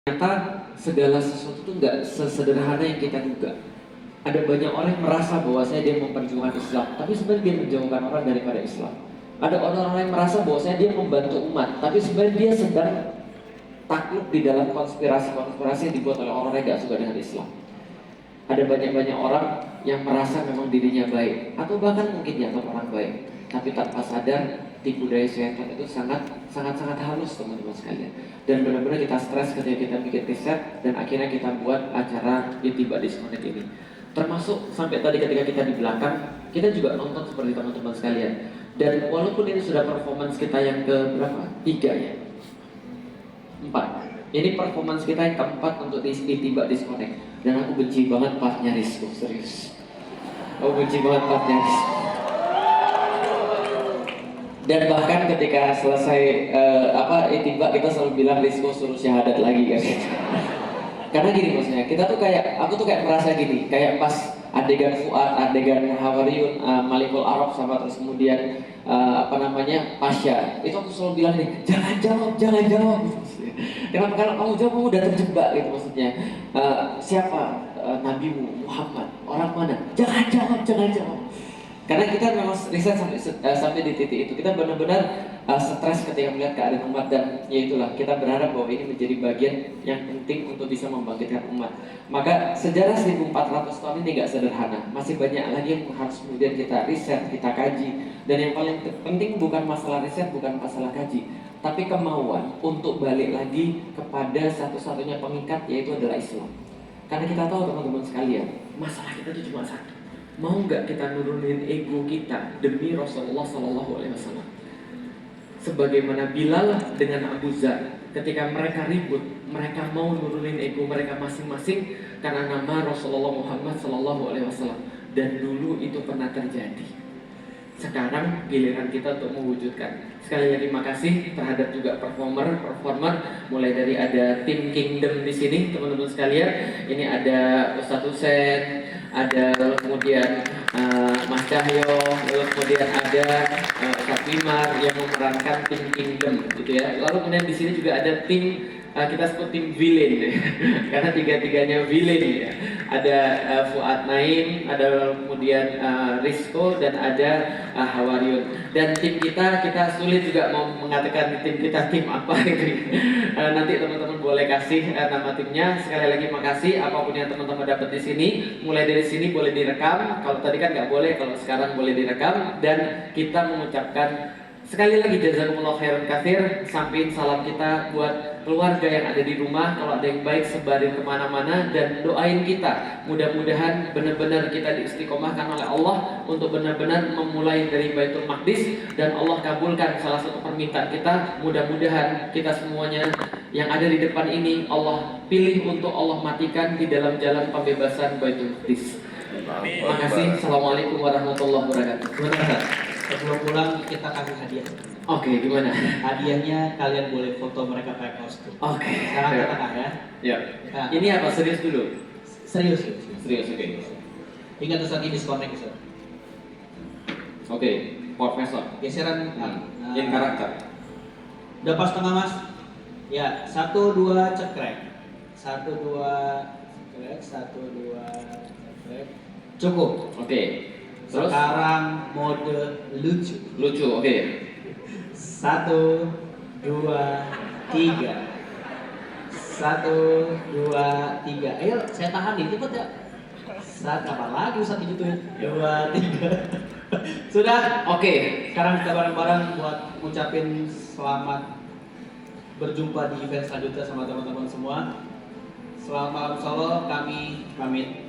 Ternyata segala sesuatu itu nggak sesederhana yang kita duga. Ada banyak orang yang merasa bahwasanya dia memperjuangkan Islam, tapi sebenarnya dia menjauhkan orang daripada Islam. Ada orang-orang yang merasa bahwasanya dia membantu umat, tapi sebenarnya dia sedang takluk di dalam konspirasi-konspirasi yang dibuat oleh orang yang gak suka dengan Islam. Ada banyak orang yang merasa memang dirinya baik, atau bahkan mungkin dianggap orang baik, tapi tanpa sadar tipu daya syaitan itu sangat halus, teman-teman sekalian. Dan benar-benar kita stres ketika kita bikin riset dan akhirnya kita buat acara Itiba Disconnect ini. Termasuk sampai tadi ketika kita di belakang, kita juga nonton seperti teman-teman sekalian. Dan walaupun ini sudah performance kita yang ke berapa? 3 ya? 4. Ini performance kita yang keempat untuk Itiba Disconnect. Dan aku benci banget partnya Rizko, serius. Aku benci banget partnya Rizko. Dan bahkan ketika selesai Itiba, kita selalu bilang Rizko suruh syahadat lagi kan. Karena gini maksudnya, aku tuh kayak merasa gini, kayak pas adegan Fuad, adegan Hawariyun, Malikul Arab sama terus kemudian Pasya, itu aku selalu bilang nih, jangan jawab. Kenapa? Kalau kamu jawab kamu udah terjebak gitu maksudnya. Siapa nabimu Muhammad? Orang mana? Jangan jawab. Karena kita memang riset sampai di titik itu, kita benar-benar stres ketika melihat keadaan umat, dan ya itulah kita berharap bahwa ini menjadi bagian yang penting untuk bisa membangkitkan umat. Maka sejarah 1400 tahun ini gak sederhana, masih banyak lagi yang harus kemudian kita riset, kita kaji. Dan yang paling penting bukan masalah riset, bukan masalah kaji, tapi kemauan untuk balik lagi kepada satu-satunya pengikat, yaitu adalah Islam. Karena kita tahu teman-teman sekalian, masalah kita itu cuma satu. Mau nggak kita nurunin ego kita demi Rasulullah Sallallahu Alaihi Wasallam? Sebagaimana Bilal dengan Abu Dzar, ketika mereka ribut, mereka mau nurunin ego mereka masing-masing karena nama Rasulullah Muhammad Sallallahu Alaihi Wasallam. Dan dulu itu pernah terjadi. Sekarang giliran kita untuk mewujudkan. Sekali lagi makasih terhadap juga performer, mulai dari ada tim Kingdom di sini teman-teman sekalian. Ini ada Ustadz Hussein, ada kemudian Mas Cahyo, lalu kemudian ada Ustadz Wimar yang memerankan tim Kingdom gitu ya. Lalu kemudian di sini juga ada tim kita sebut tim villain ya. Karena tiga-tiganya villain ya. Ada Fuad Naim, ada kemudian Rizko, dan ada Hawariyun. Dan tim kita sulit juga mau mengatakan tim kita tim apa gitu. Nanti teman-teman boleh kasih nama timnya. Sekali lagi makasih apapun yang teman-teman dapat di sini. Mulai dari sini boleh direkam. Kalau tadi kan nggak boleh, kalau sekarang boleh direkam. Dan kita mengucapkan sekali lagi jazakumullah khairan katsir. Sampaikan salam kita buat keluarga yang ada di rumah. Kalau ada yang baik sebarin kemana-mana, dan doain kita mudah-mudahan benar-benar kita diistiqomahkan oleh Allah untuk benar-benar memulai dari Baitul Maqdis, dan Allah kabulkan salah satu permintaan kita. Mudah-mudahan kita semuanya yang ada di depan ini Allah pilih untuk Allah matikan di dalam jalan pembebasan Baitul Maqdis. Terima kasih. Assalamualaikum warahmatullahi wabarakatuh. Sebelum pulang kita kasih hadiah. Oke, gimana? Hadiahnya kalian boleh foto mereka pakai kostum. Oke. Sekarang katakan ya. Ya. Nah, ini apa? Serius dulu? Serius. Oke. Ingat Ustaz, ini disconnect Ustaz. Oke, Profesor. Geseran In karakter. Udah pas tengah Mas? Ya, 1 2 cekrek. 1 2 cekrek, 1 2 cekrek. Cukup. Oke. Terus? Sekarang mode lucu. Oke. 1 2 3. 1 2 3. Ayo saya tahan nih, cepet ya. Kapan lagi Ustaz digituin? 2 3. Sudah? Oke. Sekarang kita bareng-bareng buat ngucapin selamat berjumpa di event selanjutnya sama teman-teman semua. Selamat malam Solo, kami pamit.